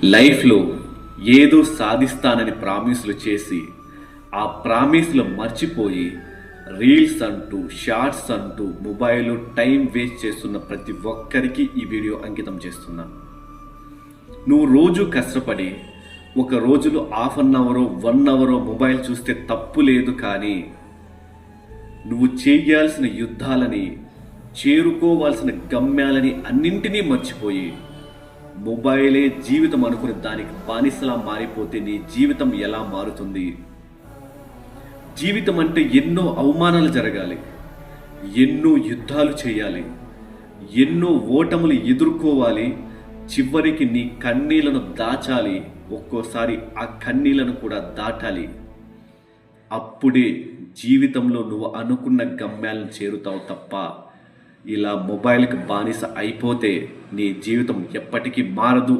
లైఫ్లో ఏదో సాధిస్తానని ప్రామిస్లు చేసి ఆ ప్రామిస్లు మర్చిపోయి రీల్స్ అంటూ షార్ట్స్ అంటూ మొబైల్ టైం వేస్ట్ చేస్తున్న ప్రతి ఒక్కరికి ఈ వీడియో అంకితం చేస్తున్నా. నువ్వు రోజు కష్టపడి ఒక రోజులో హాఫ్ అన్ అవరో 1 అవరో మొబైల్ చూస్తే తప్పు లేదు, కానీ నువ్వు చేయాల్సిన యుద్ధాలని, చేరుకోవాల్సిన గమ్యాలని అన్నింటినీ మర్చిపోయి మొబైలే జీవితం అనుకుని దానికి బానిసలా మారిపోతే నీ జీవితం ఎలా మారుతుంది? జీవితం అంటే ఎన్నో అవమానాలు జరగాలి, ఎన్నో యుద్ధాలు చేయాలి, ఎన్నో ఓటములు ఎదుర్కోవాలి, చివరికి నీ కన్నీళ్లను దాచాలి, ఒక్కోసారి ఆ కన్నీళ్లను కూడా దాటాలి. అప్పుడే జీవితంలో నువ్వు అనుకున్న గమ్యాలను చేరుతావు తప్ప ఇలా మొబైల్కి బానిస అయిపోతే నీ జీవితం ఎప్పటికీ మారదు.